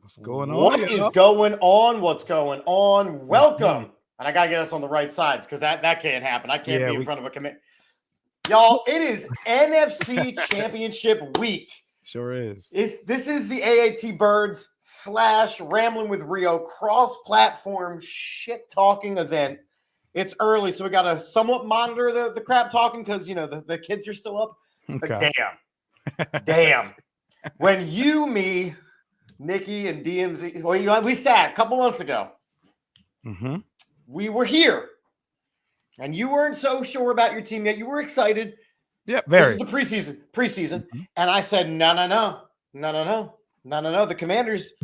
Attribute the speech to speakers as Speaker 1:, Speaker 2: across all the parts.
Speaker 1: What's going on?
Speaker 2: What is going on? What's going on? Welcome. And I got to get us on the right sides because that can't happen. I can't be in front of a commit. Y'all, it is NFC Championship week.
Speaker 1: Sure is.
Speaker 2: This is the AAT Birds / Rambling with Rio cross-platform shit-talking event. It's early, so we got to somewhat monitor the crap talking because, you know, the kids are still up.
Speaker 1: Okay.
Speaker 2: But damn. When you, me, Nikki, and DMZ, we sat a couple months ago.
Speaker 1: Mm-hmm.
Speaker 2: We were here, and you weren't so sure about your team yet. You were excited.
Speaker 1: Yeah, very.
Speaker 2: This is the preseason. Mm-hmm. And I said, no. The Commanders,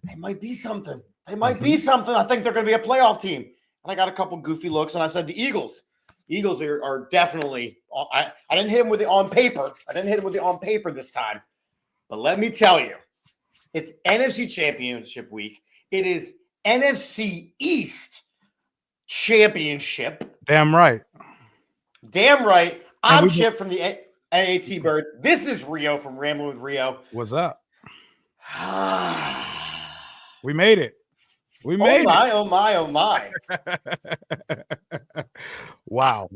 Speaker 2: they might be something. Be something. I think they're going to be a playoff team. And I got a couple goofy looks, and I said, the Eagles are definitely – I didn't hit them with the on paper. This time. But let me tell you, it's NFC Championship week. It is NFC East Championship.
Speaker 1: Damn right.
Speaker 2: I'm Chip from the AAT Birds. This is Rio from Rambling with Rio.
Speaker 1: What's up? We made it. Oh
Speaker 2: my.
Speaker 1: Wow.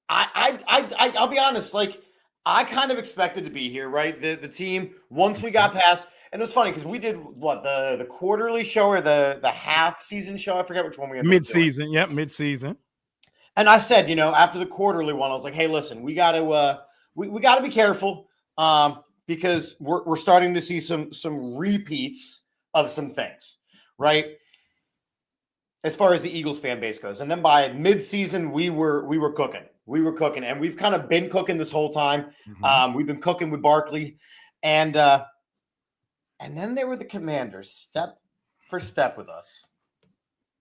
Speaker 2: I'll be honest, like I kind of expected to be here, right? The team, once we got past, and it was funny because we did what, the quarterly show or the half season show? I forget which one we had.
Speaker 1: Mid-season. Yep, mid-season.
Speaker 2: And I said, you know, after the quarterly one, I was like, hey, listen, we got to we got to be careful because we're starting to see some repeats of some things, right? As far as the Eagles fan base goes. And then by mid-season, we were cooking. And we've kind of been cooking this whole time. Mm-hmm. We've been cooking with Barkley. And then there were the Commanders, step for step with us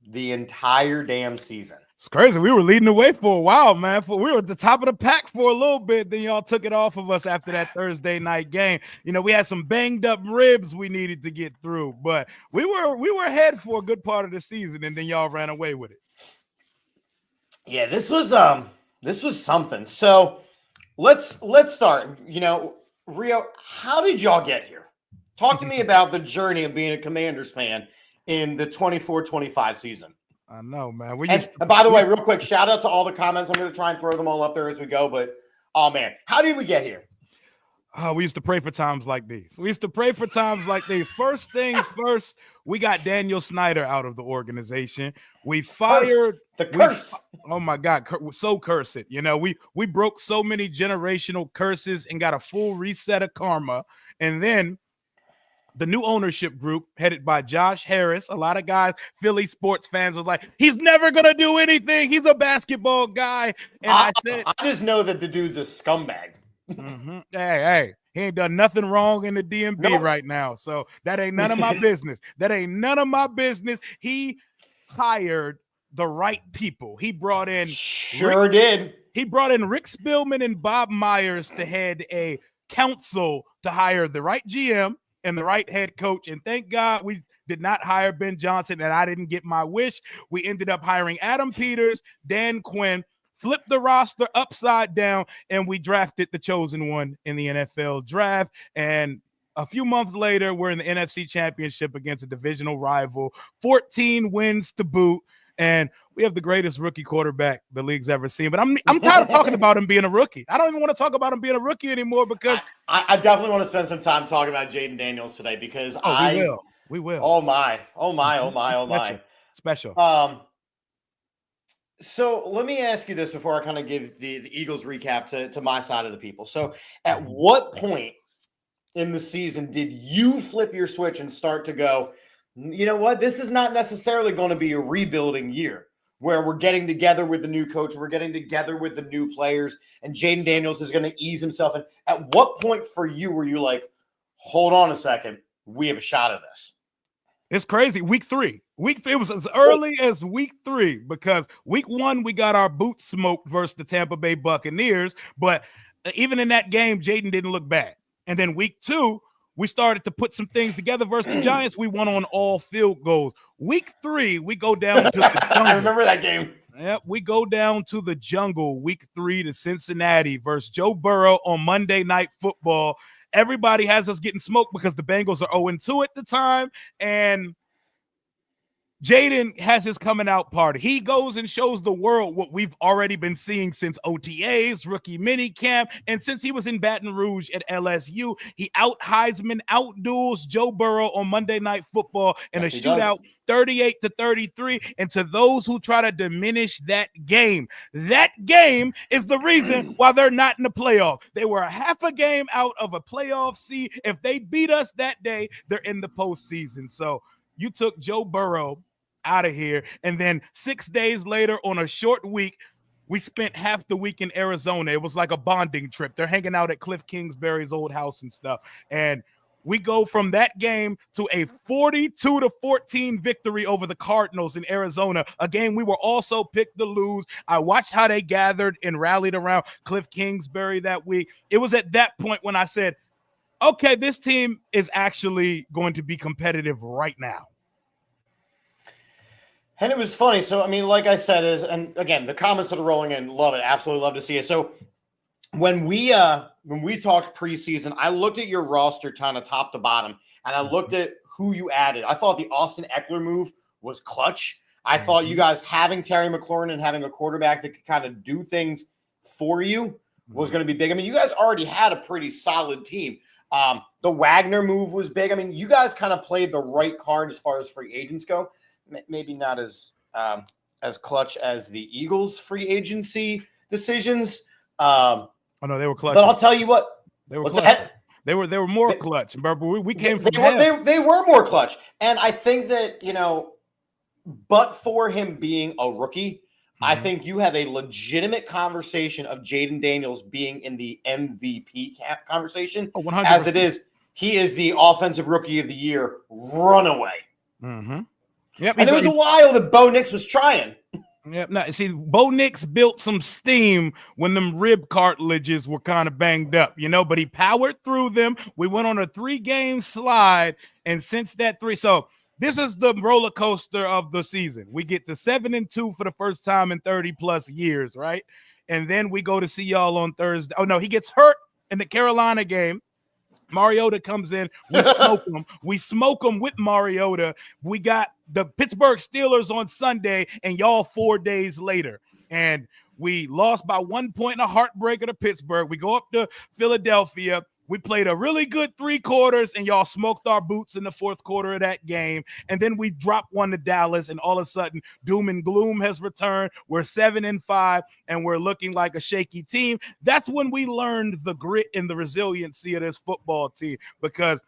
Speaker 2: the entire damn season.
Speaker 1: It's crazy. We were leading the way for a while, man. We were at the top of the pack for a little bit. Then y'all took it off of us after that Thursday night game. You know, we had some banged up ribs we needed to get through, but we were ahead for a good part of the season, and then y'all ran away with it.
Speaker 2: Yeah, this was something. So let's start. You know, Rio, how did y'all get here? Talk to me about the journey of being a Commanders fan in the 24-25 season.
Speaker 1: I know, man.
Speaker 2: And by the way, real quick, shout out to all the comments. I'm going to try and throw them all up there as we go. But, oh, man, how did we get here?
Speaker 1: We used to pray for times like these. First things first, we got Daniel Snyder out of the organization. We fired
Speaker 2: the curse.
Speaker 1: Oh, my God. So cursed. You know, we broke so many generational curses and got a full reset of karma. And then the new ownership group headed by Josh Harris, a lot of guys, Philly sports fans was like, he's never going to do anything. He's a basketball guy. And I
Speaker 2: just know that the dude's a scumbag.
Speaker 1: Mm-hmm. Hey, he ain't done nothing wrong in the DMV right now. So that ain't none of my business. He hired the right people. He brought in. He brought in Rick Spielman and Bob Myers to head a council to hire the right GM and the right head coach. And thank God we did not hire Ben Johnson, and I didn't get my wish. We ended up hiring Adam Peters, Dan Quinn, flipped the roster upside down, and we drafted the chosen one in the NFL draft. And a few months later, we're in the NFC Championship against a divisional rival, 14 wins to boot. And we have the greatest rookie quarterback the league's ever seen. But I'm tired of talking about him being a rookie. I don't even want to talk about him being a rookie anymore because
Speaker 2: I definitely want to spend some time talking about Jaden Daniels today because
Speaker 1: we will.
Speaker 2: Oh my.
Speaker 1: Special.
Speaker 2: So let me ask you this before I kind of give the Eagles recap to my side of the people. So at what point in the season did you flip your switch and start to go, you know what? This is not necessarily going to be a rebuilding year where we're getting together with the new coach. We're getting together with the new players and Jaden Daniels is going to ease himself in. At what point for you were you like, hold on a second, we have a shot at this?
Speaker 1: It's crazy. Week 3. It was as early as week 3 because week 1, we got our boots smoked versus the Tampa Bay Buccaneers. But even in that game, Jaden didn't look bad. And then week 2, we started to put some things together versus the Giants. We won on all field goals. Week 3, we go down to the jungle.
Speaker 2: I remember that game.
Speaker 1: Yep, we go down to the jungle week 3 to Cincinnati versus Joe Burrow on Monday Night Football. everybody has us getting smoked because the Bengals are 0-2 at the time, and Jaden has his coming out party. He goes and shows the world what we've already been seeing since OTAs, rookie mini camp, and since he was in Baton Rouge at LSU. He out-Heisman, out-duels Joe Burrow on Monday Night Football in a shootout, 38-33. And to those who try to diminish that game is the reason why they're not in the playoff. They were a half a game out of a playoff seed. If they beat us that day, they're in the postseason. So you took Joe Burrow out of here, and then 6 days later on a short week, we spent half the week in Arizona. It was like a bonding trip. They're hanging out at Cliff Kingsbury's old house and stuff, and we go from that game to a 42-14 victory over the Cardinals in Arizona, a game we were also picked to lose. I watched how they gathered and rallied around Cliff Kingsbury that week. It was at that point when I said, okay, this team is actually going to be competitive right now.
Speaker 2: And it was funny. So, I mean, like I said, and again, the comments that are rolling in, love it. Absolutely love to see it. So when we talked preseason, I looked at your roster kind of top to bottom, and I looked at who you added. I thought the Austin Eckler move was clutch. I thought you guys having Terry McLaurin and having a quarterback that could kind of do things for you was going to be big. I mean, you guys already had a pretty solid team. The Wagner move was big. I mean, you guys kind of played the right card as far as free agents go. Maybe not as clutch as the Eagles' free agency decisions.
Speaker 1: Oh no, they were clutch.
Speaker 2: But I'll tell you what,
Speaker 1: they were clutch. They were more clutch. Remember, we came from
Speaker 2: they were more clutch, and I think that but for him being a rookie, I think you have a legitimate conversation of Jaden Daniels being in the MVP conversation.
Speaker 1: 100%.
Speaker 2: As it is, he is the offensive rookie of the year runaway.
Speaker 1: Mm-hmm. Yep.
Speaker 2: And there was a while that Bo Nix was trying.
Speaker 1: Yep. Now, see, Bo Nix built some steam when them rib cartilages were kind of banged up, but he powered through them. We went on a 3-game slide, and since that so this is the roller coaster of the season. We get to 7-2 for the first time in 30 plus years, right? And then we go to see y'all on Thursday. Oh no, he gets hurt in the Carolina game. Mariota comes in. We smoke him. We smoke him with Mariota. We got the Pittsburgh Steelers on Sunday, and y'all 4 days later. And we lost by 1 point in a heartbreaker to Pittsburgh. We go up to Philadelphia. We played a really good 3 quarters, and y'all smoked our boots in the 4th quarter of that game. And then we dropped one to Dallas, and all of a sudden, doom and gloom has returned. We're 7-5, and we're looking like a shaky team. That's when we learned the grit and the resiliency of this football team, because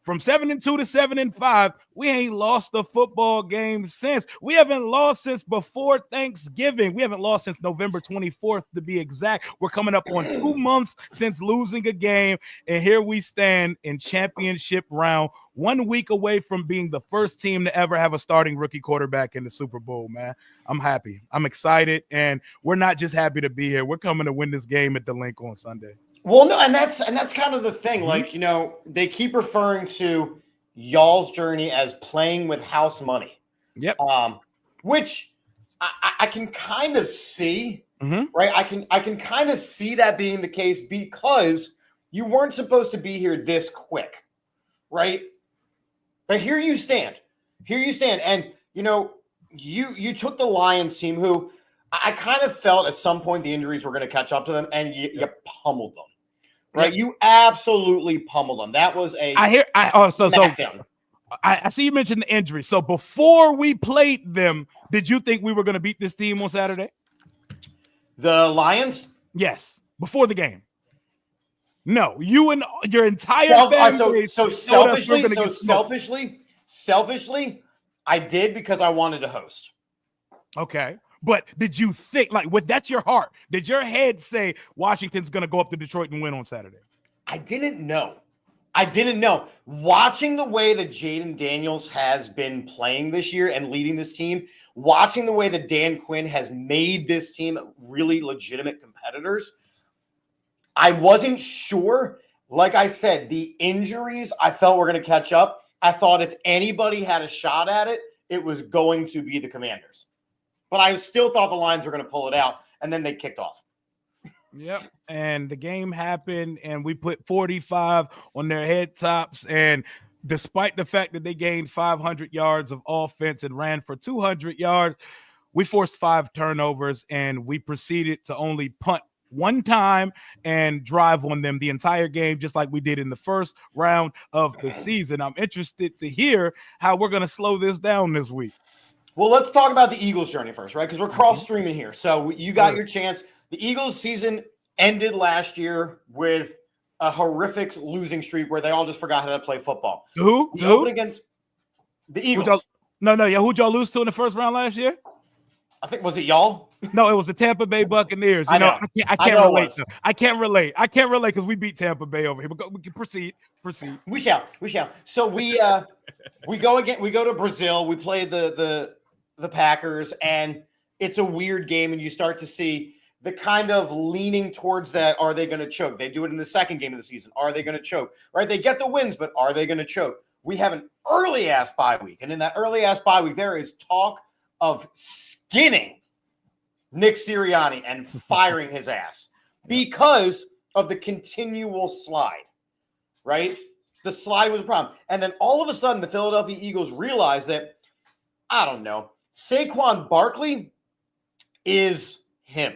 Speaker 1: from 7-2 to 7-5, we ain't lost a football game since. We haven't lost since before Thanksgiving. We haven't lost since November 24th, to be exact. We're coming up on 2 months since losing a game, and here we stand in championship round, 1 week away from being the first team to ever have a starting rookie quarterback in the Super Bowl, man. I'm happy. I'm excited, and we're not just happy to be here. We're coming to win this game at the Link on Sunday.
Speaker 2: Well, no, and that's kind of the thing. Like, they keep referring to y'all's journey as playing with house money.
Speaker 1: Yep.
Speaker 2: Which I can kind of see, right? I can kind of see that being the case because you weren't supposed to be here this quick, right? But here you stand. And, you took the Lions team who I kind of felt at some point the injuries were going to catch up to them, and you pummeled them. Right, you absolutely pummeled them. That was a smackdown.
Speaker 1: I see you mentioned the injury. So before we played them, did you think we were going to beat this team on Saturday?
Speaker 2: The Lions?
Speaker 1: Yes, before the game. No, you and your entire family.
Speaker 2: Selfishly, I did because I wanted to host.
Speaker 1: Okay. But did you think, that's your heart? Did your head say Washington's going to go up to Detroit and win on Saturday?
Speaker 2: I didn't know. Watching the way that Jaden Daniels has been playing this year and leading this team, watching the way that Dan Quinn has made this team really legitimate competitors, I wasn't sure. Like I said, the injuries I felt were going to catch up. I thought if anybody had a shot at it, it was going to be the Commanders. But I still thought the Lions were going to pull it out, and then they kicked off.
Speaker 1: Yep. And the game happened, and we put 45 on their head tops. And despite the fact that they gained 500 yards of offense and ran for 200 yards, we forced 5 turnovers, and we proceeded to only punt one time and drive on them the entire game, just like we did in the first round of the season. I'm interested to hear how we're going to slow this down this week.
Speaker 2: Well, let's talk about the Eagles' journey first, right? Because we're cross-streaming here. So you got your chance. The Eagles' season ended last year with a horrific losing streak where they all just forgot how to play football.
Speaker 1: Who?
Speaker 2: Against the Eagles.
Speaker 1: Who'd y'all lose to in the first round last year?
Speaker 2: I think, was it y'all?
Speaker 1: No, it was the Tampa Bay Buccaneers.
Speaker 2: I know.
Speaker 1: I can't relate. I can't relate because we beat Tampa Bay over here. But we can proceed.
Speaker 2: We shall. So we go again. We go to Brazil. We play the Packers, and it's a weird game, and you start to see the kind of leaning towards that. Are they going to choke? They do it in the second game of the season. Are they going to choke? Right? They get the wins, but are they going to choke? We have an early ass bye week, and in that early ass bye week, there is talk of skinning Nick Sirianni and firing his ass because of the continual slide, right? The slide was a problem. And then all of a sudden, the Philadelphia Eagles realized that, I don't know, Saquon Barkley is him.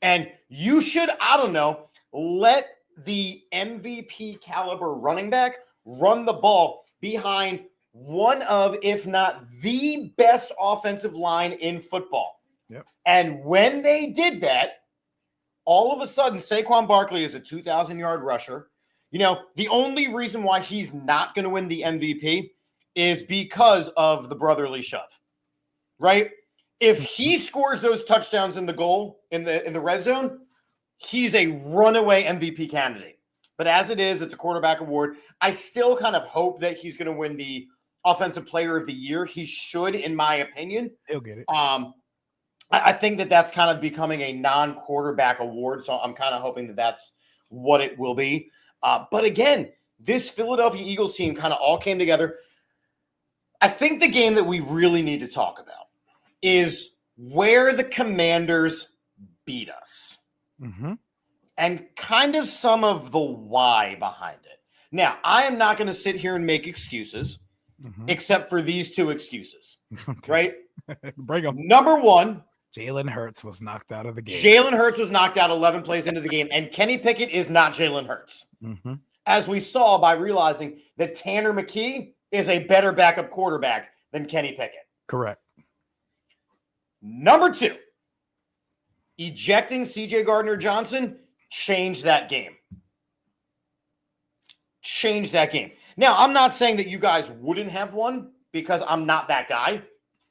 Speaker 2: And you should, I don't know, let the MVP caliber running back run the ball behind one of, if not the best offensive line in football.
Speaker 1: Yep.
Speaker 2: And when they did that, all of a sudden, Saquon Barkley is a 2,000-yard rusher. You know, the only reason why he's not going to win the MVP is because of the brotherly shove, right? If he scores those touchdowns in the goal, in the red zone, he's a runaway MVP candidate. But as it is, it's a quarterback award. I still kind of hope that he's going to win the Offensive Player of the Year. He should, in my opinion.
Speaker 1: He'll get it.
Speaker 2: I think that that's kind of becoming a non-quarterback award, so I'm kind of hoping that that's what it will be. But again, this Philadelphia Eagles team kind of all came together. I think the game that we really need to talk about is where the Commanders beat us.
Speaker 1: Mm-hmm.
Speaker 2: And kind of some of the why behind it. Now, I am not going to sit here and make excuses, except for these two excuses, right?
Speaker 1: Bring them.
Speaker 2: Number one,
Speaker 1: Jalen Hurts was knocked out of the game.
Speaker 2: Jalen Hurts was knocked out 11 plays into the game, and Kenny Pickett is not Jalen Hurts.
Speaker 1: Mm-hmm.
Speaker 2: As we saw by realizing that Tanner McKee is a better backup quarterback than Kenny Pickett.
Speaker 1: Correct.
Speaker 2: Number two, ejecting C.J. Gardner-Johnson changed that game. Now, I'm not saying that you guys wouldn't have won because I'm not that guy.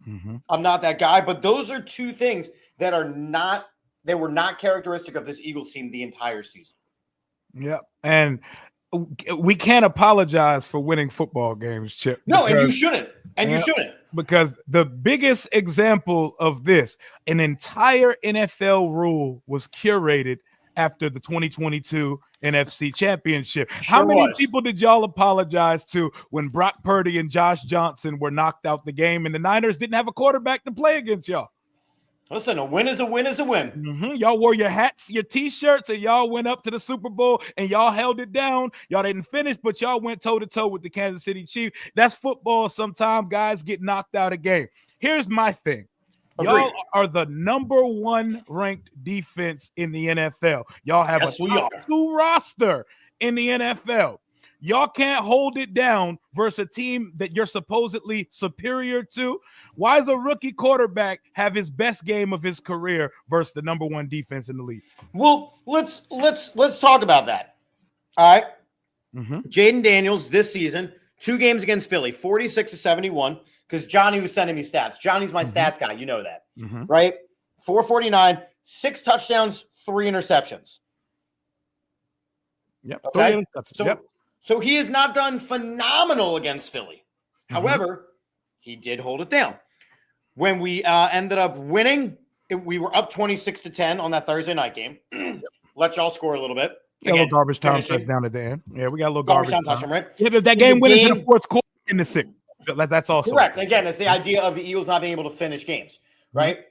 Speaker 1: Mm-hmm.
Speaker 2: I'm not that guy, but those are two things that were not characteristic of this Eagles team the entire season.
Speaker 1: Yeah. And we can't apologize for winning football games, Chip.
Speaker 2: No, and you shouldn't. You shouldn't.
Speaker 1: Because the biggest example of this, an entire NFL rule was curated after the 2022 NFC Championship. How many people did y'all apologize to when Brock Purdy and Josh Johnson were knocked out the game and the Niners didn't have a quarterback to play against y'all?
Speaker 2: Listen, a win is a win is a win.
Speaker 1: Mm-hmm. Y'all wore your hats, your T-shirts, and y'all went up to the Super Bowl and y'all held it down. Y'all didn't finish, but y'all went toe-to-toe with the Kansas City Chiefs. That's football. Sometimes guys get knocked out of game. Here's my thing. Y'all are the number 1 ranked defense in the NFL. Y'all have a top 2 roster in the NFL. Y'all can't hold it down versus a team that you're supposedly superior to. Why does a rookie quarterback have his best game of his career versus the number 1 defense in the league?
Speaker 2: Well, let's talk about that. All right.
Speaker 1: Mm-hmm.
Speaker 2: Jaden Daniels this season, 2 games against Philly, 46-71. Because Johnny was sending me stats. Johnny's my stats guy. You know that, right? 449, 6 touchdowns, 3 interceptions.
Speaker 1: Yep.
Speaker 2: Okay. So he has not done phenomenal against Philly. However, he did hold it down. When we ended up winning, we were up 26-10 on that Thursday night game. Let y'all score a little bit.
Speaker 1: Got a little garbage time touchdown at the end. Yeah, we got a little garbage time touchdown,
Speaker 2: right?
Speaker 1: Yeah, that game went into the fourth quarter in the 6th. That's also
Speaker 2: correct. Again, it's the idea of the Eagles not being able to finish games, right?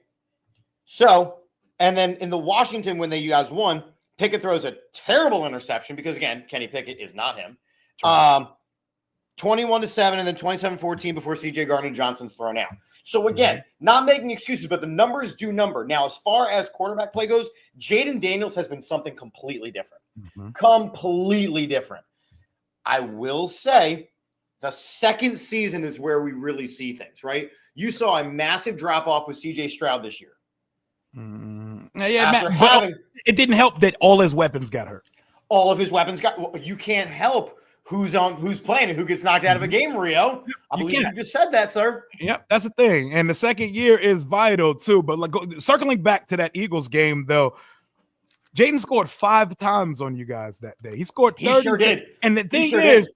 Speaker 2: So, and then in the Washington when you guys won, Pickett throws a terrible interception because, again, Kenny Pickett is not him. 21-7 and then 27-14 before C.J. Gardner-Johnson's thrown out. So, again, not making excuses, but the numbers do number. Now, as far as quarterback play goes, Jaden Daniels has been something completely different. Completely different. I will say the second season is where we really see things, right? You saw a massive drop-off with C.J. Stroud this year.
Speaker 1: It didn't help that all his weapons got hurt.
Speaker 2: All of his weapons got. Well, you can't help who's playing and who gets knocked out of a game, Rio. I believe you just said that, sir.
Speaker 1: Yep, that's the thing. And the second year is vital too. But circling back to that Eagles game, though, Jaden scored 5 times on you guys that day. He scored 30.
Speaker 2: He sure did.
Speaker 1: And the thing is,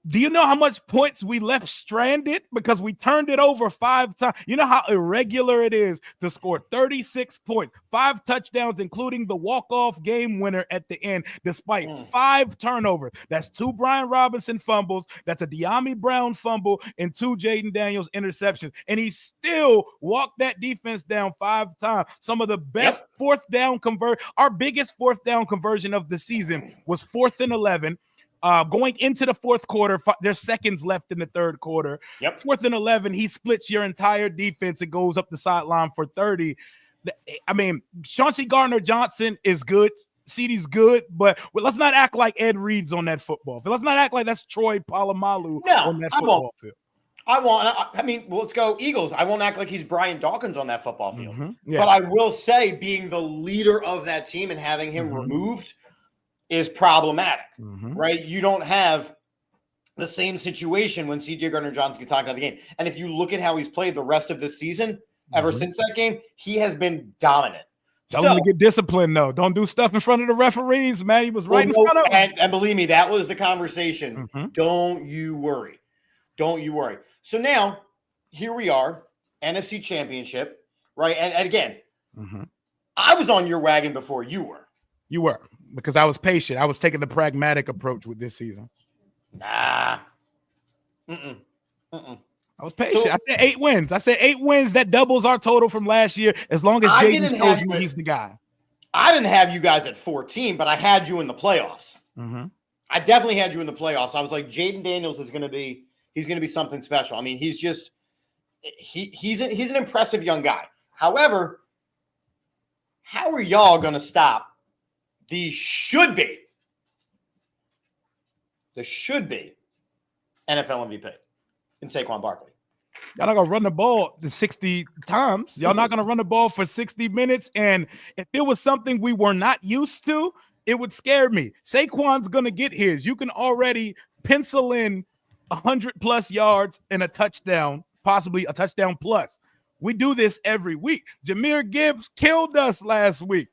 Speaker 1: do you know how much points we left stranded because we turned it over 5 times? You know how irregular it is to score 36 points, 5 touchdowns, including the walk-off game winner at the end, despite 5 turnovers. That's 2 Brian Robinson fumbles. That's a De'Ami Brown fumble and 2 Jaden Daniels interceptions. And he still walked that defense down 5 times. Some of the best fourth down our biggest fourth down conversion of the season was 4th and 11. Going into the fourth quarter, there's seconds left in the third quarter. 4th and 11, he splits your entire defense and goes up the sideline for 30. I mean, Chauncey Gardner-Johnson is good. CeeDee's good, but let's not act like Ed Reed's on that football field. Let's not act like that's Troy Polamalu on that football field.
Speaker 2: Let's go Eagles. I won't act like he's Brian Dawkins on that football field. But I will say being the leader of that team and having him removed is problematic, right? You don't have the same situation when C.J. Gardner-Johnson gets knocked out of the game. And if you look at how he's played the rest of this season, ever since that game, he has been dominant.
Speaker 1: Don't get disciplined, though. Don't do stuff in front of the referees, man. He was right in front of them.
Speaker 2: And believe me, that was the conversation. Don't you worry. Don't you worry. So now, here we are, NFC Championship, right? And again, I was on your wagon before you were.
Speaker 1: You were. Because I was patient. I was taking the pragmatic approach with this season.
Speaker 2: Nah.
Speaker 1: I was patient. I said 8 wins. I said 8 wins. That doubles our total from last year as long as Jaden shows me he's the guy.
Speaker 2: I didn't have you guys at 14, but I had you in the playoffs. I definitely had you in the playoffs. I was like, Jaden Daniels is going to be something special. I mean, he's an impressive young guy. However, how are y'all going to stop the should be NFL MVP in Saquon Barkley?
Speaker 1: Y'all not going to run the ball the 60 times. Y'all not going to run the ball for 60 minutes. And if it was something we were not used to, it would scare me. Saquon's going to get his. You can already pencil in 100+ yards and a touchdown, possibly a touchdown plus. We do this every week. Jahmyr Gibbs killed us last week.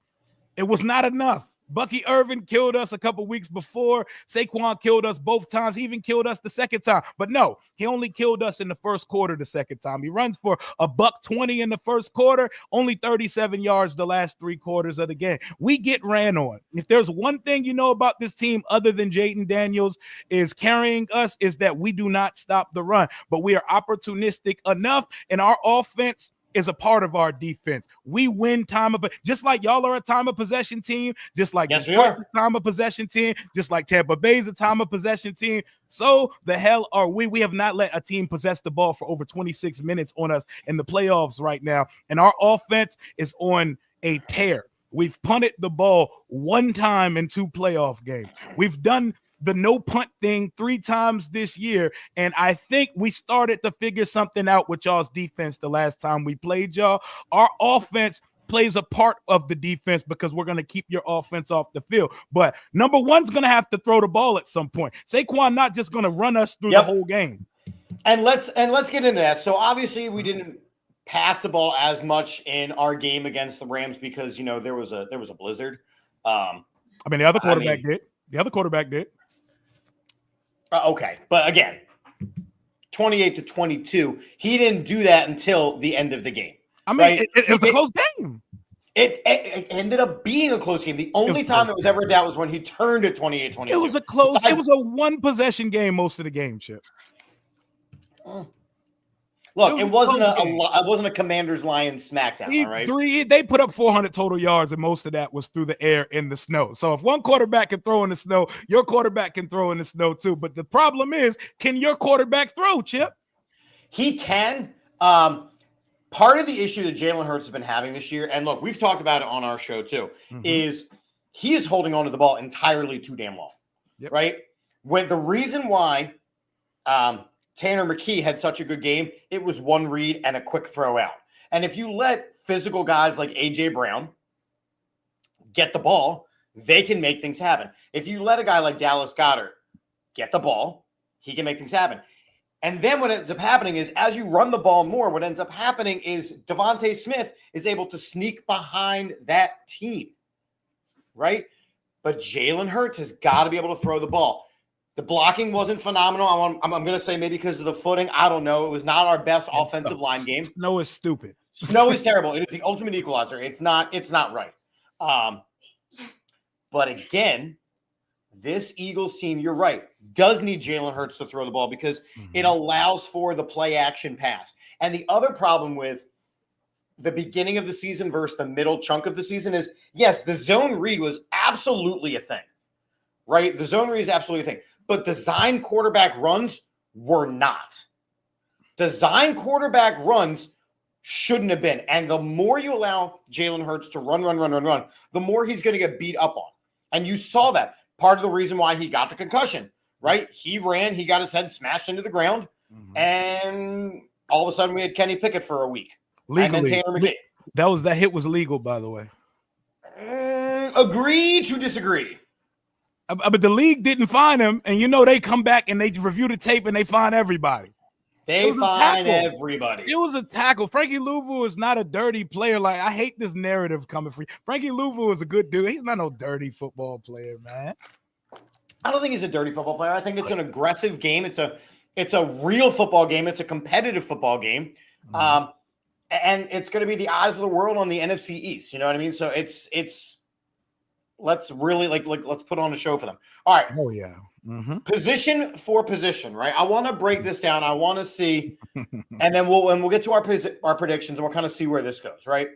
Speaker 1: It was not enough. Bucky Irvin killed us a couple weeks before. Saquon killed us both times. He even killed us the second time. But no, he only killed us in the first quarter the second time. He runs for $120 in the first quarter, only 37 yards the last 3 quarters of the game. We get ran on. If there's one thing you know about this team other than Jaden Daniels is carrying us, is that we do not stop the run. But we are opportunistic enough, and our offense is a part of our defense. We win just like y'all are a time of possession team, just like
Speaker 2: we are
Speaker 1: a time of possession team, just like Tampa Bay's a time of possession team. So the hell are we? We have not let a team possess the ball for over 26 minutes on us in the playoffs right now. And our offense is on a tear. We've punted the ball 1 time in 2 playoff games. We've done the no punt thing 3 times this year. And I think we started to figure something out with y'all's defense the last time we played y'all. Our offense plays a part of the defense because we're going to keep your offense off the field. But number one's going to have to throw the ball at some point. Saquon not just going to run us through the whole game.
Speaker 2: And let's get into that. So obviously we didn't pass the ball as much in our game against the Rams because, there was a blizzard.
Speaker 1: The other quarterback did. The other quarterback did.
Speaker 2: Okay, but again, 28-22. He didn't do that until the end of the game.
Speaker 1: It was a close game.
Speaker 2: It ended up being a close game. The only time it was ever a doubt was when he turned it 28-22.
Speaker 1: It was a close. It was a 1 possession game most of the game, Chip.
Speaker 2: Look, it wasn't a Commanders Lions smackdown. All right,
Speaker 1: they put up 400 total yards, and most of that was through the air in the snow. So if one quarterback can throw in the snow, your quarterback can throw in the snow too. But the problem is, can your quarterback throw, Chip?
Speaker 2: He can. Part of the issue that Jalen Hurts has been having this year, and look, we've talked about it on our show too, is he is holding on to the ball entirely too damn long. Yep. Right? When the reason why Tanner McKee had such a good game, it was one read and a quick throw out. And if you let physical guys like A.J. Brown get the ball, they can make things happen. If you let a guy like Dallas Goedert get the ball, he can make things happen. And then what ends up happening is as you run the ball more, what ends up happening is Devontae Smith is able to sneak behind that team, right? But Jalen Hurts has got to be able to throw the ball. The blocking wasn't phenomenal. I'm going to say maybe because of the footing. I don't know. It was not our best offensive line game.
Speaker 1: Snow is stupid.
Speaker 2: Snow is terrible. It is the ultimate equalizer. It's not right. But again, this Eagles team, you're right, does need Jalen Hurts to throw the ball because it allows for the play action pass. And the other problem with the beginning of the season versus the middle chunk of the season is, yes, the zone read was absolutely a thing, right? The zone read is absolutely a thing. But design quarterback runs were not. Design quarterback runs shouldn't have been. And the more you allow Jalen Hurts to run, the more he's going to get beat up on. And you saw that. Part of the reason why he got the concussion, right? He ran, he got his head smashed into the ground, and all of a sudden we had Kenny Pickett for a week.
Speaker 1: Legally. That hit was legal, by the way.
Speaker 2: Agree to disagree.
Speaker 1: But the league didn't fine him, and they come back and they review the tape and they fine everybody.
Speaker 2: They fine everybody.
Speaker 1: It was a tackle. Frankie Louvu is not a dirty player. Like, I hate this narrative coming from you. Frankie Louvu is a good dude. He's not no dirty football player, man.
Speaker 2: I don't think he's a dirty football player. I think it's an aggressive game. It's a real football game. It's a competitive football game. And it's going to be the eyes of the world on the NFC East. You know what I mean? So it's let's really let's put on a show for them. All right.
Speaker 1: Oh yeah.
Speaker 2: Position for position, right? I want to break this down. I want to see, and then we'll get to our predictions, and we'll kind of see where this goes, right?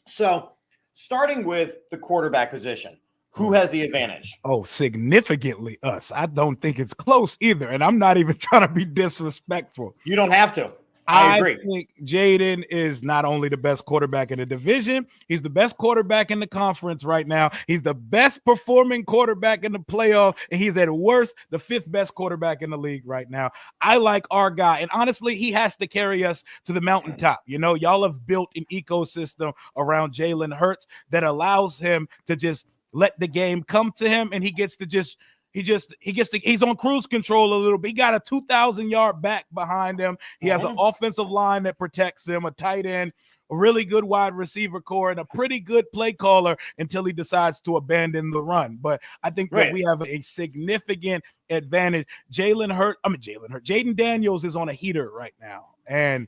Speaker 2: So, starting with the quarterback position, who has the advantage?
Speaker 1: Oh, significantly us. I don't think it's close either, and I'm not even trying to be disrespectful.
Speaker 2: You don't have to. I agree.
Speaker 1: I think Jaden is not only the best quarterback in the division, he's the best quarterback in the conference right now. He's the best performing quarterback in the playoff, and he's at worst the fifth best quarterback in the league right now. I like our guy, and honestly, he has to carry us to the mountaintop. Y'all have built an ecosystem around Jalen Hurts that allows him to just let the game come to him, and he gets to he's on cruise control a little bit. He got a 2,000-yard back behind him. He has an offensive line that protects him, a tight end, a really good wide receiver core, and a pretty good play caller until he decides to abandon the run. But I think that we have a significant advantage. Jaden Daniels is on a heater right now. And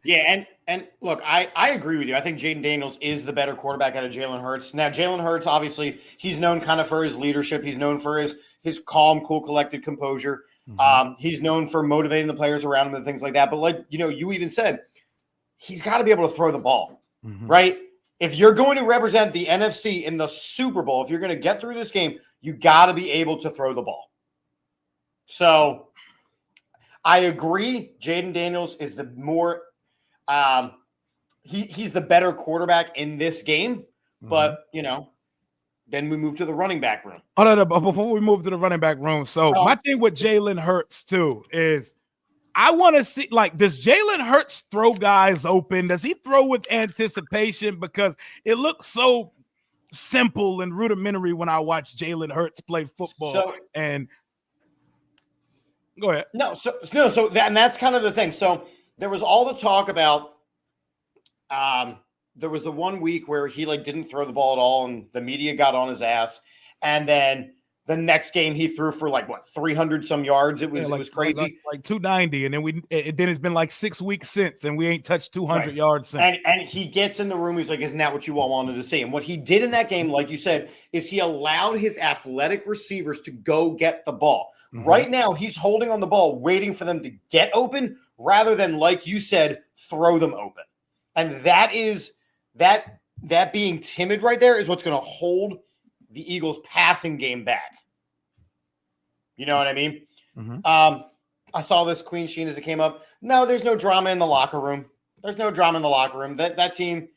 Speaker 2: look, I agree with you. I think Jaden Daniels is the better quarterback out of Jalen Hurts. Now, Jalen Hurts, obviously, he's known kind of for his leadership. He's known for his calm, cool, collected composure. He's known for motivating the players around him and things like that. But you even said, he's got to be able to throw the ball, right? If you're going to represent the NFC in the Super Bowl, if you're going to get through this game, you got to be able to throw the ball. So I agree. Jaden Daniels is the more he's the better quarterback in this game, but then we move to the running back room.
Speaker 1: Oh, no, before we move to the running back room. So my thing with Jalen Hurts too is I want to see, does Jalen Hurts throw guys open? Does he throw with anticipation? Because it looks so simple and rudimentary when I watch Jalen Hurts play football. And go ahead.
Speaker 2: And that's kind of the thing. So there was all the talk about there was the 1 week where he didn't throw the ball at all, and the media got on his ass. And then the next game he threw for 300 some yards. It was crazy,
Speaker 1: like 290. And then then it's been 6 weeks since, and we ain't touched 200 yards since.
Speaker 2: And he gets in the room. He's like, "Isn't that what you all wanted to see?" And what he did in that game, like you said, is he allowed his athletic receivers to go get the ball. Right now, he's holding on the ball, waiting for them to get open, rather than, like you said, throw them open. And that being timid right there is what's going to hold the Eagles' passing game back. You know what I mean?
Speaker 1: Mm-hmm.
Speaker 2: I saw this Queen Sheen as it came up. No, there's no drama in the locker room. There's no drama in the locker room. That team,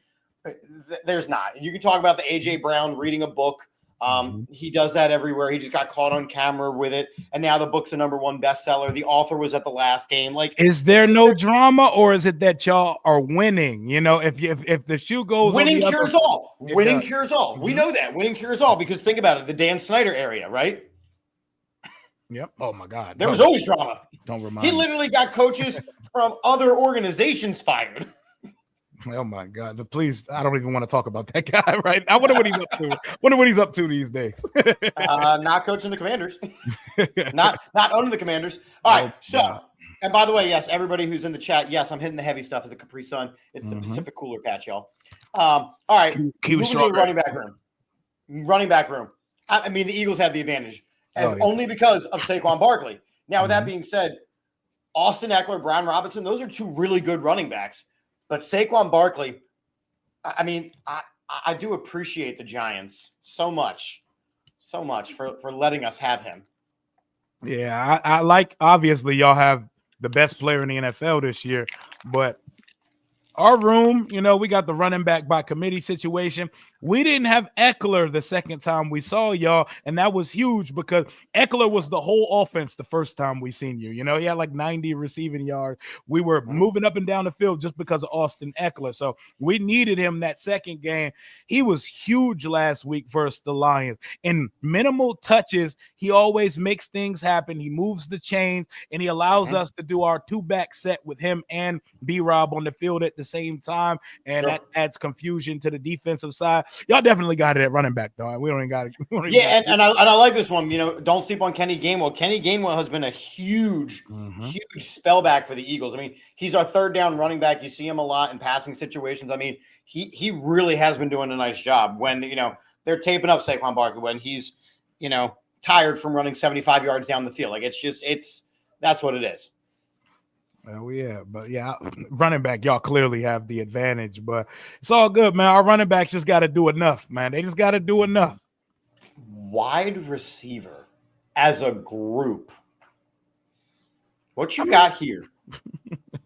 Speaker 2: there's not. You can talk about the A.J. Brown reading a book. He does that everywhere. He just got caught on camera with it, and now the book's a #1 bestseller. The author was at the last game. Like,
Speaker 1: is there no drama, or is it that y'all are winning? You know, if the shoe goes,
Speaker 2: winning cures all. Winning cures all.
Speaker 1: Mm-hmm.
Speaker 2: We know that winning cures all because think about it, the Dan Snyder area, right?
Speaker 1: Yep. Oh my God.
Speaker 2: There was always drama.
Speaker 1: Don't remind
Speaker 2: me.
Speaker 1: He
Speaker 2: literally got coaches from other organizations fired.
Speaker 1: Oh my God! Please, I don't even want to talk about that guy. Right? I wonder what he's up to. Wonder what he's up to these days.
Speaker 2: Not coaching the Commanders. not owning the Commanders. All right. So, and by the way, yes, everybody who's in the chat, yes, I'm hitting the heavy stuff at the Capri Sun. It's the Pacific Cooler patch, y'all. All right. Moving to the running back room. Running back room. I mean, the Eagles have the advantage. Only because of Saquon Barkley. Now, with that being said, Austin Eckler, Brian Robinson, those are two really good running backs. But Saquon Barkley, I mean, I do appreciate the Giants so much for letting us have him.
Speaker 1: Yeah, I like, obviously, y'all have the best player in the NFL this year, but our room, you know, we got the running back by committee situation. We didn't have Eckler the second time we saw y'all, and that was huge because Eckler was the whole offense the first time we seen you. You know, he had like 90 receiving yards. We were moving up and down the field just because of Austin Eckler. So we needed him that second game. He was huge last week versus the Lions. In minimal touches, he always makes things happen. He moves the chains, and he allows us to do our two-back set with him and B-Rob on the field at the same time, and that adds confusion to the defensive side. Y'all definitely got it at running back, though. We don't even got it.
Speaker 2: And I like this one. You know, don't sleep on Kenny Gainwell. Kenny Gainwell has been a huge spellback for the Eagles. I mean, he's our third down running back. You see him a lot in passing situations. I mean, he really has been doing a nice job when, you know, they're taping up Saquon Barkley when he's, you know, tired from running 75 yards down the field. Like, that's what it is.
Speaker 1: Well, yeah, but yeah, running back, y'all clearly have the advantage, but it's all good, man. Our running backs just got to do enough, man. They just got to do enough.
Speaker 2: Wide receiver as a group. What you got here?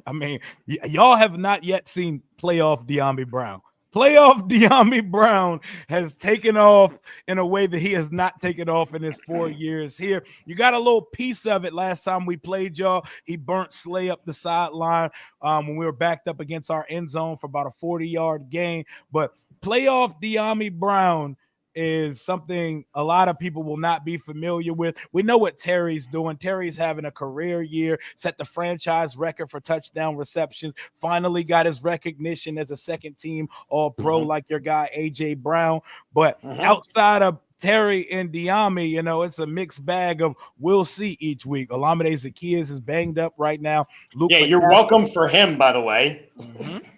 Speaker 1: I mean, y'all have not yet seen playoff De'Ami Brown. Playoff De'Ami Brown has taken off in a way that he has not taken off in his 4 years here. You got a little piece of it last time we played y'all. He burnt Slay up the sideline when we were backed up against our end zone for about a 40-yard gain. But playoff De'Ami Brown is something a lot of people will not be familiar with. We know what Terry's doing. Terry's having a career year, set the franchise record for touchdown receptions, finally got his recognition as a second team All-Pro like your guy A.J. Brown. But outside of Terry and De'Ami, you know, it's a mixed bag of we'll see each week. Olamide Zaccheaus is banged up right now.
Speaker 2: You're welcome for him, by the way.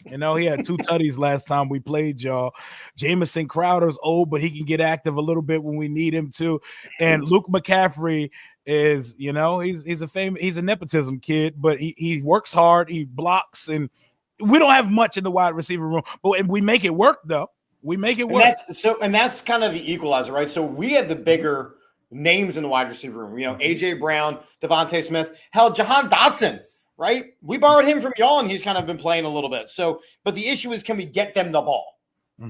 Speaker 1: You know, he had 2 tutties last time we played, y'all. Jamison Crowder's old, but he can get active a little bit when we need him to. And Luke McCaffrey is, you know, he's a nepotism kid, but he works hard, he blocks, and we don't have much in the wide receiver room, but we make it work though. We make it work.
Speaker 2: And that's kind of the equalizer, right? So we have the bigger names in the wide receiver room. You know, A.J. Brown, Devontae Smith, hell, Jahan Dotson, right? We borrowed him from y'all, and he's kind of been playing a little bit. So, but the issue is, can we get them the ball,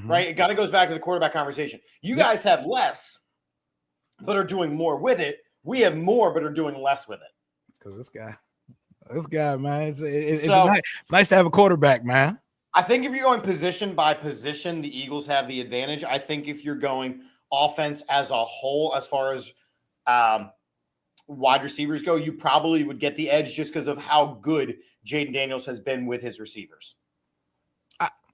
Speaker 2: right? It kind of goes back to the quarterback conversation. You guys have less, but are doing more with it. We have more, but are doing less with it.
Speaker 1: Because this guy, man, it's nice to have a quarterback, man.
Speaker 2: I think if you're going position by position, the Eagles have the advantage. I think if you're going offense as a whole, as far as wide receivers go, you probably would get the edge just because of how good Jaden Daniels has been with his receivers.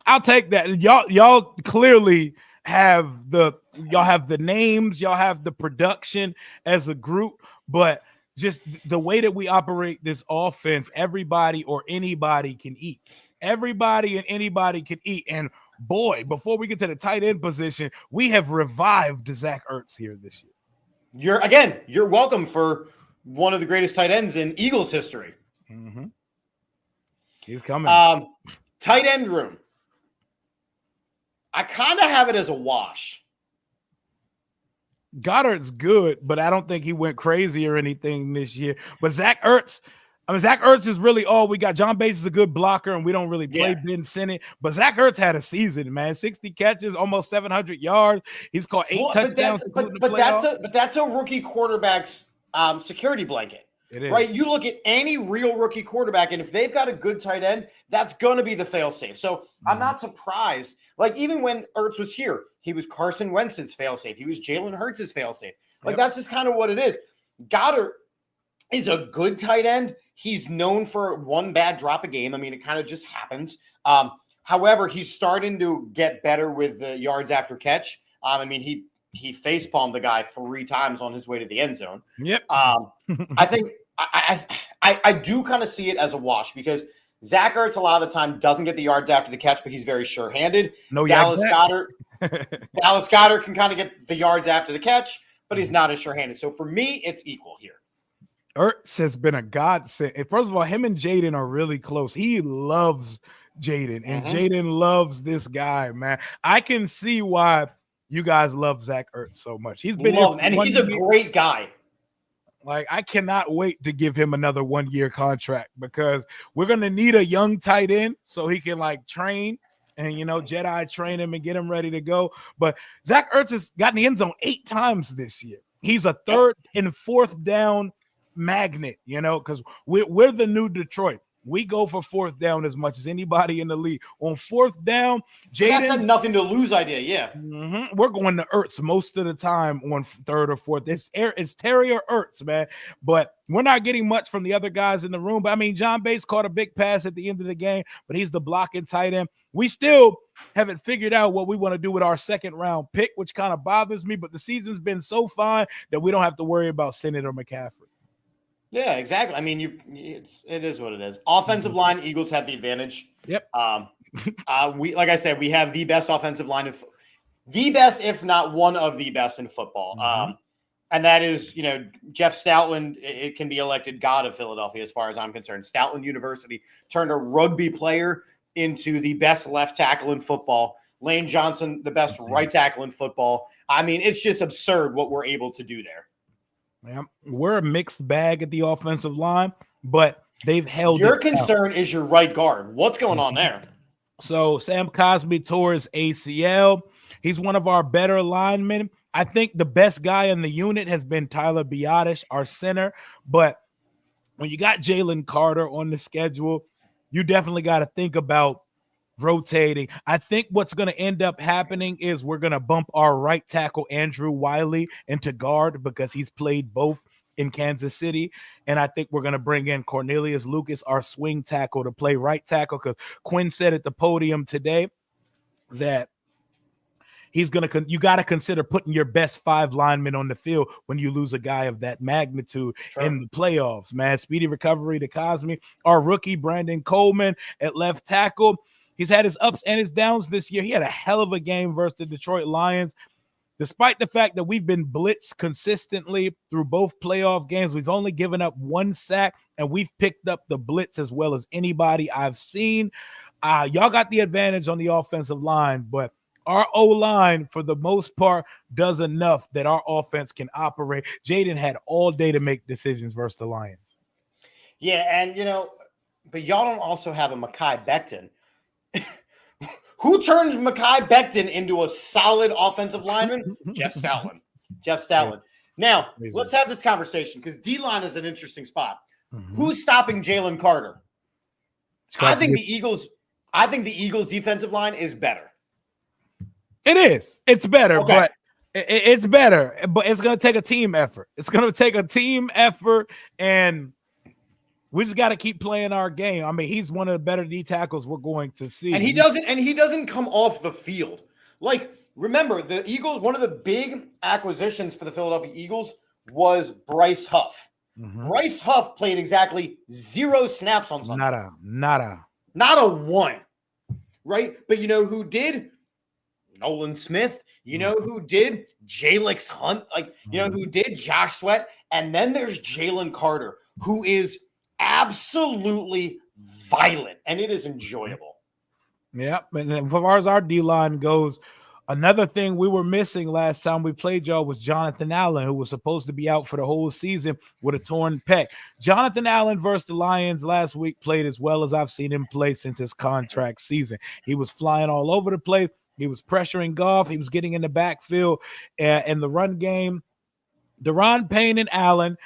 Speaker 1: I'll take that. Y'all clearly have the names, y'all have the production as a group, but just the way that we operate this offense, everybody or anybody can eat. Everybody and anybody can eat. And boy, before we get to the tight end position, we have revived Zach Ertz here this year.
Speaker 2: You're welcome for one of the greatest tight ends in Eagles history.
Speaker 1: He's coming.
Speaker 2: Tight end room. I kind of have it as a wash.
Speaker 1: Goddard's good, but I don't think he went crazy or anything this year. But Zach Ertz is really all we got. John Bates is a good blocker, and we don't really play Ben Sinnott. But Zach Ertz had a season, man. 60 catches, almost 700 yards. He's caught 8 touchdowns.
Speaker 2: But that's a rookie quarterback's security blanket.
Speaker 1: It is.
Speaker 2: Right? You look at any real rookie quarterback, and if they've got a good tight end, that's going to be the fail-safe. So I'm not surprised. Like, even when Ertz was here, he was Carson Wentz's fail-safe. He was Jalen Hurts' fail-safe. Like, that's just kind of what it is. Goddard is a good tight end. He's known for one bad drop a game. I mean, it kind of just happens. However, he's starting to get better with the yards after catch. I mean, he face-palmed the guy 3 times on his way to the end zone.
Speaker 1: Yep.
Speaker 2: I think I do kind of see it as a wash because Zach Ertz a lot of the time doesn't get the yards after the catch, but he's very sure-handed. Dallas Goedert can kind of get the yards after the catch, but he's not as sure-handed. So for me, it's equal here.
Speaker 1: Ertz has been a godsend. First of all, him and Jaden are really close. He loves Jaden, and Jaden loves this guy, man. I can see why you guys love Zach Ertz so much. He's been
Speaker 2: and he's a great guy.
Speaker 1: Like, I cannot wait to give him another 1-year contract because we're going to need a young tight end so he can, like, train and, Jedi train him and get him ready to go. But Zach Ertz has gotten the end zone 8 times this year. He's a 3rd and 4th down magnet, because we're the new Detroit. We go for 4th down as much as anybody in the league. On 4th down,
Speaker 2: Jaden, that's a nothing to lose idea. Yeah,
Speaker 1: we're going to Ertz most of the time on 3rd or 4th. It's Terry or Ertz, man. But we're not getting much from the other guys in the room. But I mean, John Bates caught a big pass at the end of the game, but he's the blocking tight end. We still haven't figured out what we want to do with our 2nd round pick, which kind of bothers me. But the season's been so fine that we don't have to worry about Sinnott or McCaffrey.
Speaker 2: Yeah, exactly. I mean, it is what it is. Offensive line, Eagles have the advantage.
Speaker 1: Yep.
Speaker 2: Like I said, we have the best offensive line the best, if not one of the best in football. And that is, Jeff Stoutland. It can be elected God of Philadelphia, as far as I'm concerned. Stoutland University turned a rugby player into the best left tackle in football. Lane Johnson, the best right tackle in football. I mean, it's just absurd what we're able to do there.
Speaker 1: Yeah, we're a mixed bag at the offensive line, but they've held
Speaker 2: your concern is your right guard. What's going on there?
Speaker 1: So Sam Cosmi tore his ACL. He's one of our better linemen. I think the best guy in the unit has been Tyler Biotish, our center. But when you got Jalen Carter on the schedule, you definitely got to think about rotating. I think what's going to end up happening is we're going to bump our right tackle Andrew Wiley into guard because he's played both in Kansas City, and I think we're going to bring in Cornelius Lucas, our swing tackle, to play right tackle because Quinn said at the podium today that he's going to you got to consider putting your best 5 linemen on the field when you lose a guy of that magnitude in the playoffs, man. Speedy recovery to Cosmi. Our rookie Brandon Coleman at left tackle. He's had his ups and his downs this year. He had a hell of a game versus the Detroit Lions. Despite the fact that we've been blitzed consistently through both playoff games, we've only given up 1 sack, and we've picked up the blitz as well as anybody I've seen. Y'all got the advantage on the offensive line, but our O-line, for the most part, does enough that our offense can operate. Jaden had all day to make decisions versus the Lions.
Speaker 2: Yeah, and, but y'all don't also have a Mekhi Becton. Who turned Mekhi Becton into a solid offensive lineman? Jeff Stoutland. Yeah. Now, let's have this conversation because D-line is an interesting spot. Who's stopping Jalen Carter? I think the Eagles' defensive line is better.
Speaker 1: It is. It's better, but it's better. But it's going to take a team effort. And we just got to keep playing our game. I mean, he's one of the better D tackles we're going to see.
Speaker 2: And he doesn't come off the field. Like, remember, the Eagles, one of the big acquisitions for the Philadelphia Eagles was Bryce Huff. Bryce Huff played exactly 0 snaps on Sunday.
Speaker 1: Nada.
Speaker 2: Not a 1. Right? But you know who did? Nolan Smith. You know who did? Jalix Hunt. Like, you know who did? Josh Sweat. And then there's Jalen Carter, who is absolutely violent, and it is enjoyable.
Speaker 1: Yep. And then as far as our D-line goes, another thing we were missing last time we played y'all was Jonathan Allen, who was supposed to be out for the whole season with a torn pec. Jonathan Allen versus the Lions last week played as well as I've seen him play since his contract season. He was flying all over the place. He was pressuring Goff. He was getting in the backfield in the run game. Deron Payne and Allen,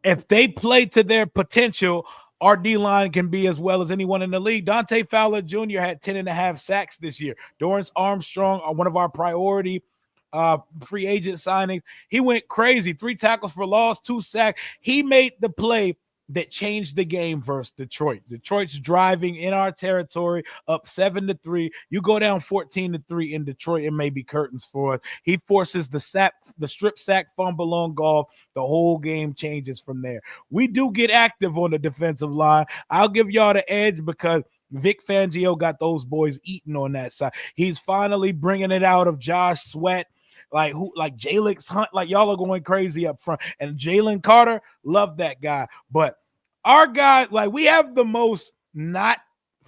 Speaker 1: if they play to their potential, our D-line can be as well as anyone in the league. Dante Fowler Jr. had 10.5 sacks this year. Dorrance Armstrong, one of our priority free agent signings, he went crazy. 3 tackles for loss, 2 sacks. He made the play that changed the game versus Detroit. Detroit's driving in our territory up 7-3. You go down 14-3 in Detroit, it may be curtains for us. He forces the strip sack fumble on Goff. The whole game changes from there. We do get active on the defensive line. I'll give y'all the edge because Vic Fangio got those boys eating on that side. He's finally bringing it out of Josh Sweat. Like Jalix Hunt, like y'all are going crazy up front. And Jalen Carter, love that guy. But our guy, like we have the most not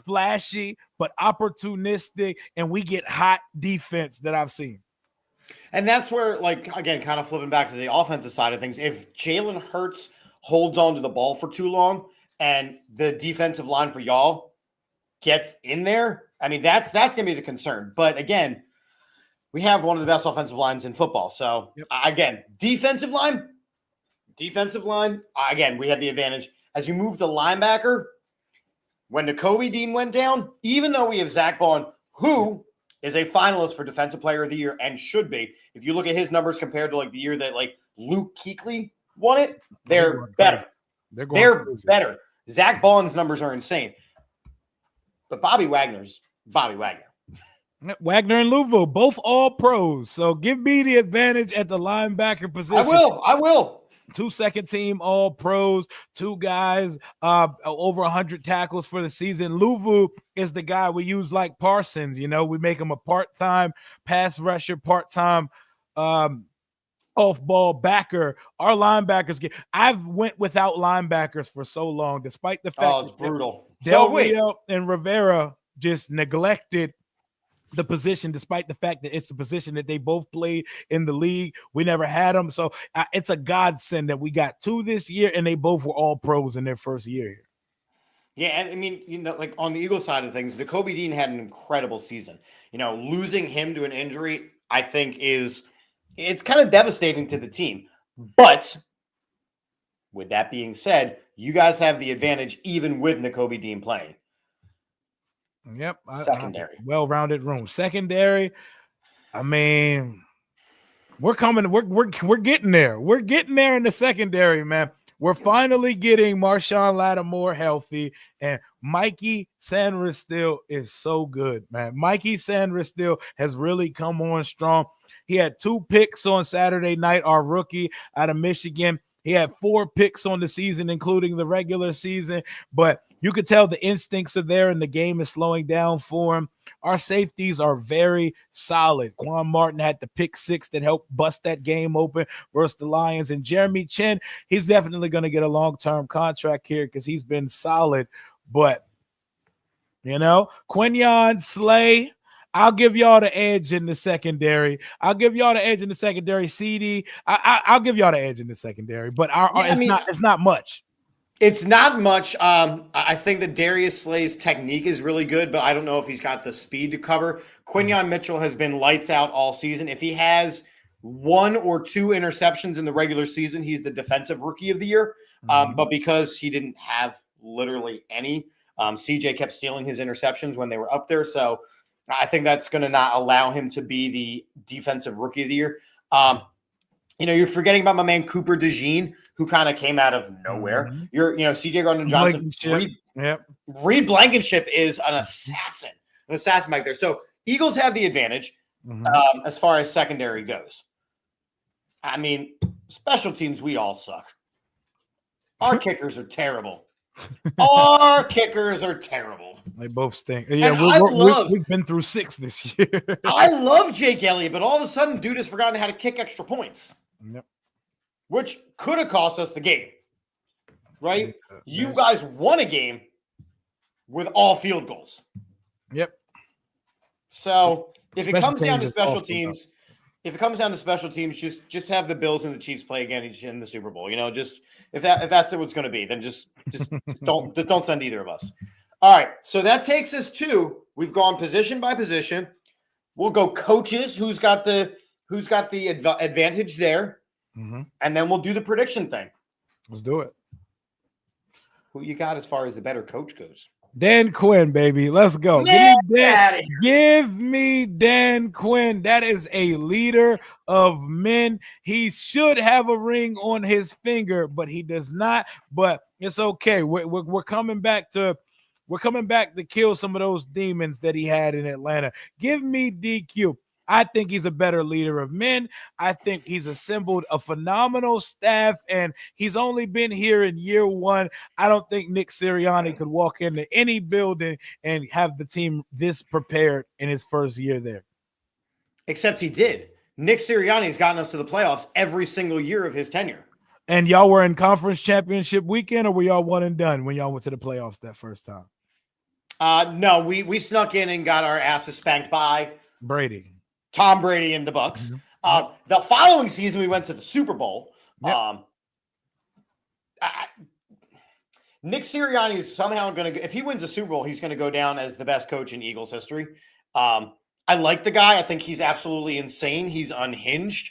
Speaker 1: flashy, but opportunistic, and we get hot defense that I've seen.
Speaker 2: And that's where, like, again, kind of flipping back to the offensive side of things, if Jalen Hurts holds on to the ball for too long and the defensive line for y'all gets in there, I mean, that's going to be the concern. But again, we have one of the best offensive lines in football. So, again, defensive line, again, we have the advantage. As you move to linebacker, when Nakobe Dean went down, even though we have Zach Bond, who is a finalist for Defensive Player of the Year and should be, if you look at his numbers compared to, like, the year that, like, Luke Kuechly won it, they're better. They're better. Zach Bond's numbers are insane. But Bobby Wagner's Bobby Wagner.
Speaker 1: Wagner and Louisville, both all pros. So give me the advantage at the linebacker position.
Speaker 2: I will.
Speaker 1: 2 second-team all pros, 2 guys over 100 tackles for the season. Louisville is the guy we use like Parsons. You know, we make him a part-time pass rusher, part-time off-ball backer. Our linebackers I've went without linebackers for so long, despite the fact
Speaker 2: it's brutal.
Speaker 1: Del Rio and Rivera just neglected the position, despite the fact that it's the position that they both played in the league. We never had them. So it's a godsend that we got 2 this year, and they both were all pros in their first year here.
Speaker 2: Yeah, and I mean, you know, like on the Eagles side of things, Nakobe Dean had an incredible season. You know, losing him to an injury, I think it's kind of devastating to the team. But with that being said, you guys have the advantage even with Nakobe Dean playing.
Speaker 1: Yep.
Speaker 2: Secondary.
Speaker 1: Well-rounded room. Secondary, I mean, we're coming. We're getting there. We're getting there in the secondary, man. We're finally getting Marshawn Lattimore healthy, and Mikey Sanders-Still is so good, man. Mikey Sanders-Still has really come on strong. He had 2 picks on Saturday night, our rookie out of Michigan. He had 4 picks on the season, including the regular season, but you could tell the instincts are there and the game is slowing down for him. Our safeties are very solid. Quan Martin had the pick 6 that helped bust that game open versus the Lions. And Jeremy Chin, he's definitely going to get a long-term contract here because he's been solid. But, you know, Quinyon, Slay, I'll give y'all the edge in the secondary. CD, I'll give y'all the edge in the secondary. But it's not much.
Speaker 2: It's not much. I think that Darius Slay's technique is really good, but I don't know if he's got the speed to cover. Quinyon Mitchell has been lights out all season. If he has 1 or 2 interceptions in the regular season, he's the defensive rookie of the year. But because he didn't have literally any, CJ kept stealing his interceptions when they were up there. So I think that's going to not allow him to be the defensive rookie of the year. You know, you're forgetting about my man Cooper DeJean, who kind of came out of nowhere. CJ Gardner-Johnson. Reed Blankenship is an assassin back there. So Eagles have the advantage as far as secondary goes. I mean, special teams, we all suck. Our kickers are terrible. They
Speaker 1: both stink. Yeah, we've been through 6 this year.
Speaker 2: I love Jake Elliott, but all of a sudden, dude has forgotten how to kick extra points.
Speaker 1: Yep.
Speaker 2: Which could have cost us the game, right? You guys won a game with all field goals.
Speaker 1: Yep.
Speaker 2: So if it
Speaker 1: Special
Speaker 2: comes down to
Speaker 1: teams is
Speaker 2: special
Speaker 1: awful,
Speaker 2: teams, just have the Bills and the Chiefs play again in the Super Bowl. Just if that's what it's going to be, then just don't send either of us. All right. So that takes us to, we've gone position by position. We'll go coaches. Who's got the advantage there, and then we'll do the prediction thing.
Speaker 1: Let's do it.
Speaker 2: Who you got as far as the better coach goes?
Speaker 1: Dan Quinn, baby. Let's go. Give me Dan Quinn. That is a leader of men. He should have a ring on his finger, but he does not. But it's okay. We're coming back to kill some of those demons that he had in Atlanta. Give me DQ. I think he's a better leader of men. I think he's assembled a phenomenal staff, and he's only been here in year one. I don't think Nick Sirianni could walk into any building and have the team this prepared in his first year there.
Speaker 2: Except he did. Nick Sirianni's gotten us to the playoffs every single year of his tenure.
Speaker 1: And y'all were in conference championship weekend, or were y'all one and done when y'all went to the playoffs that first time?
Speaker 2: No, we snuck in and got our asses spanked by Tom Brady and the Bucs. The following season, we went to the Super Bowl. Yep. Nick Sirianni is somehow going to, if he wins the Super Bowl, he's going to go down as the best coach in Eagles history. I like the guy. I think he's absolutely insane. He's unhinged.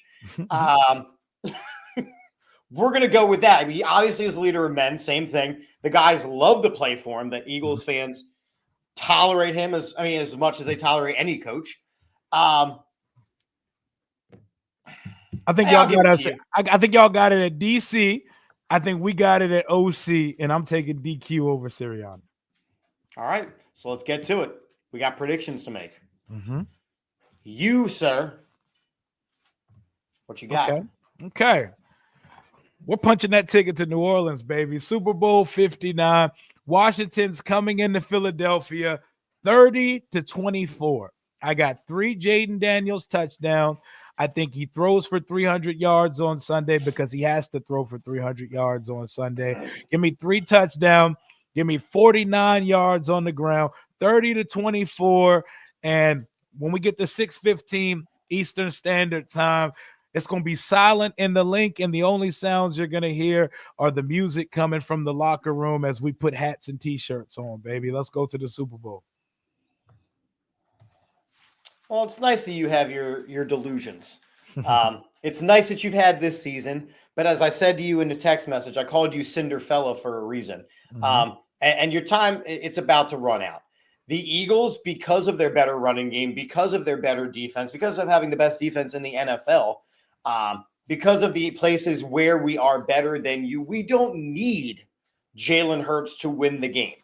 Speaker 2: We're going to go with that. I mean, he obviously is a leader of men. Same thing. The guys love to play for him. The Eagles fans tolerate him as much as they tolerate any coach.
Speaker 1: I think y'all got us. I think y'all got it at DC. I think we got it at OC, and I'm taking DQ over Sirianni.
Speaker 2: All right, so let's get to it. We got predictions to make. You, sir, what you got?
Speaker 1: Okay. We're punching that ticket to New Orleans, baby. Super Bowl 59. Washington's coming into Philadelphia 30-24. I got 3 Jaden Daniels touchdowns. I think he throws for 300 yards on Sunday because he has to throw for 300 yards on Sunday. Give me 3 touchdowns. Give me 49 yards on the ground, 30-24. And when we get to 6:15 Eastern Standard Time, it's going to be silent in the link, and the only sounds you're going to hear are the music coming from the locker room as we put hats and T-shirts on, baby. Let's go to the Super Bowl.
Speaker 2: Well, it's nice that you have your delusions. It's nice that you've had this season, but as I said to you in the text message, I called you Cinderfella for a reason. And your time, it's about to run out. The Eagles, because of their better running game, because of their better defense, because of having the best defense in the NFL, because of the places where we are better than you, we don't need Jalen Hurts to win the game.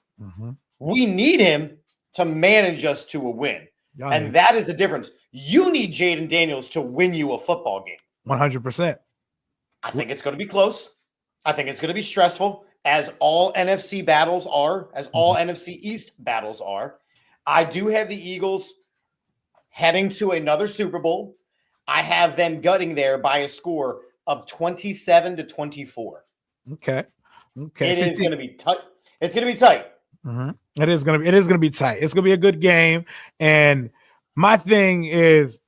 Speaker 2: We need him to manage us to a win. And that is the difference. You need Jaden Daniels to win you a football game.
Speaker 1: 100%.
Speaker 2: I think it's going to be close. I think it's going to be stressful, as all NFC battles are, as all NFC East battles are. I do have the Eagles heading to another Super Bowl. I have them gutting there by a score of 27-24.
Speaker 1: Okay.
Speaker 2: It is going to be tight. It's going to be tight.
Speaker 1: It is going to be tight. It's going to be a good game. And my thing is,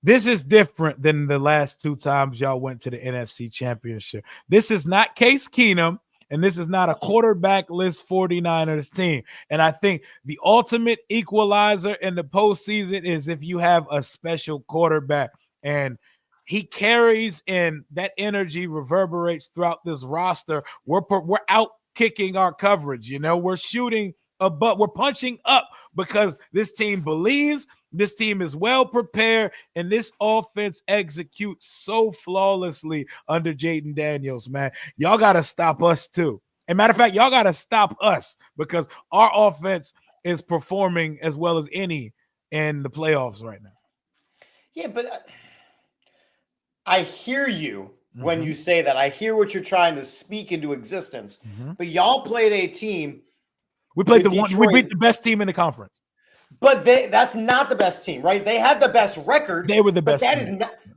Speaker 1: this is different than the last 2 times y'all went to the NFC Championship. This is not Case Keenum, and this is not a quarterback-less 49ers team. And I think the ultimate equalizer in the postseason is if you have a special quarterback, and he carries, and that energy reverberates throughout this roster. We're out kicking our coverage. We're shooting we're punching up because this team believes, this team is well prepared, and this offense executes so flawlessly under Jaden Daniels, man. Y'all got to stop us too. As a matter of fact, y'all got to stop us because our offense is performing as well as any in the playoffs right now.
Speaker 2: Yeah, but I hear you when you say that. I hear what you're trying to speak into existence. But y'all played a team.
Speaker 1: We played we beat the best team in the conference.
Speaker 2: But that's not the best team, right? They had the best record.
Speaker 1: They were the best.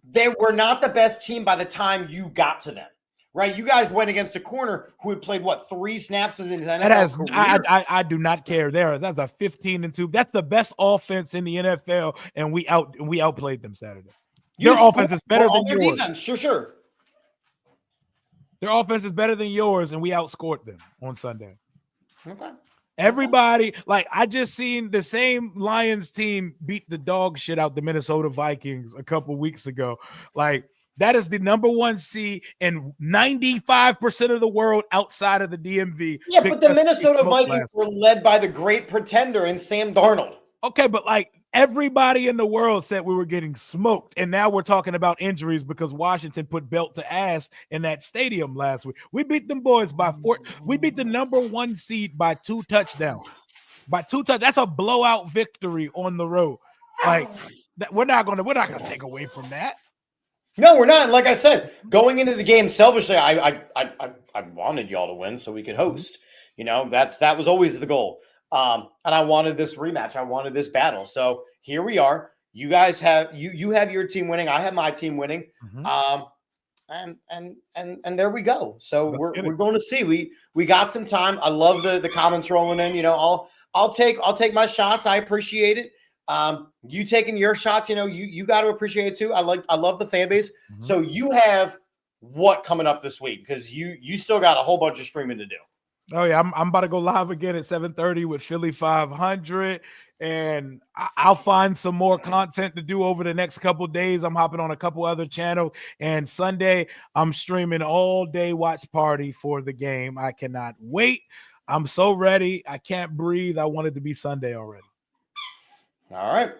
Speaker 2: They were not the best team by the time you got to them, right? You guys went against a corner who had played, 3 snaps in his NFL career?
Speaker 1: I do not care. That's a 15-2. That's the best offense in the NFL, and we outplayed them Saturday. Their offense is better than yours.
Speaker 2: Defense, sure.
Speaker 1: Their offense is better than yours, and we outscored them on Sunday.
Speaker 2: Okay.
Speaker 1: Everybody, I just seen the same Lions team beat the dog shit out the Minnesota Vikings a couple weeks ago. That is the number 1 seed in 95% of the world outside of the DMV.
Speaker 2: Yeah, but the Minnesota Vikings were led by the great pretender in Sam Darnold.
Speaker 1: Okay, but everybody in the world said we were getting smoked, and now we're talking about injuries because Washington put belt to ass in that stadium last week. We beat them boys by 4. We beat the number 1 seed by 2 touchdowns. That's a blowout victory on the road. We're not gonna take away from that.
Speaker 2: No, we're not. Like I said, going into the game selfishly, I wanted y'all to win so we could host. That was always the goal. And I wanted this rematch. I wanted this battle. So here we are. You guys have you have your team winning. I have my team winning. And there we go. So we're going to see. We got some time. I love the comments rolling in. I'll take my shots. I appreciate it. You taking your shots, you got to appreciate it too. I love the fan base. So you have what coming up this week? Because you still got a whole bunch of streaming to do.
Speaker 1: Oh yeah, I'm about to go live again at 7:30 with Philly 500, and I'll find some more content to do over the next couple of days. I'm hopping on a couple other channels, and Sunday I'm streaming all day watch party for the game. I cannot wait. I'm so ready. I can't breathe. I want it to be Sunday already.
Speaker 2: All right.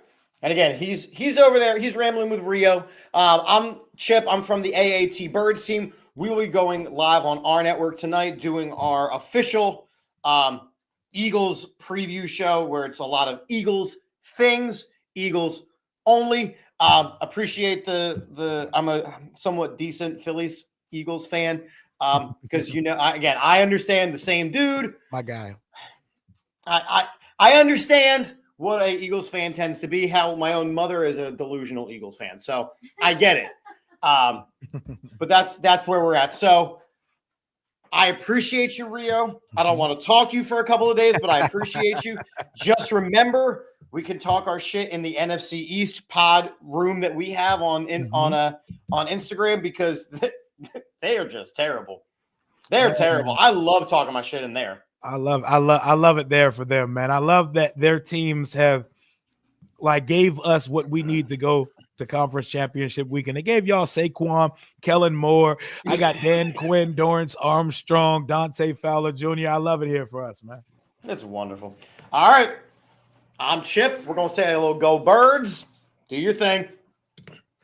Speaker 2: And again, he's over there. He's rambling with Rio. I'm Chip. I'm from the AAT Birds team. We will be going live on our network tonight doing our official Eagles preview show where it's a lot of Eagles things, Eagles only. Appreciate I'm a somewhat decent Phillies Eagles fan because, I understand the same dude.
Speaker 1: My guy.
Speaker 2: I understand what a Eagles fan tends to be. How my own mother is a delusional Eagles fan. So I get it. But that's where we're at. So I appreciate you, Rio. I don't want to talk to you for a couple of days, but I appreciate you. Just remember, we can talk our shit in the NFC East pod room that we have on Instagram because they are just terrible. They're terrible. I love talking my shit in there.
Speaker 1: I love it there for them, man. I love that their teams have gave us what we need to go to conference championship weekend. They gave y'all Saquon, Kellen Moore. I got Dan Quinn, Dorrance Armstrong, Dante Fowler Jr. I love it here for us, man.
Speaker 2: That's wonderful. All right. I'm Chip. We're going to say a little go Birds. Do your thing.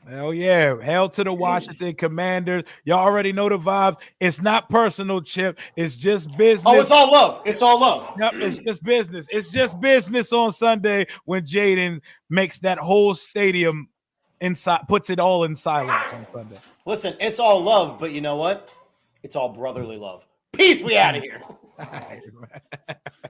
Speaker 1: Hell yeah. Hell to the Washington Commanders. Y'all already know the vibes. It's not personal, Chip. It's just business.
Speaker 2: Oh, it's all love. It's all love.
Speaker 1: Yep, it's just business. It's just business on Sunday when Jaden makes that whole stadium puts it all in silence on Sunday.
Speaker 2: Listen, it's all love, but you know what? It's all brotherly love. Peace. We out of here.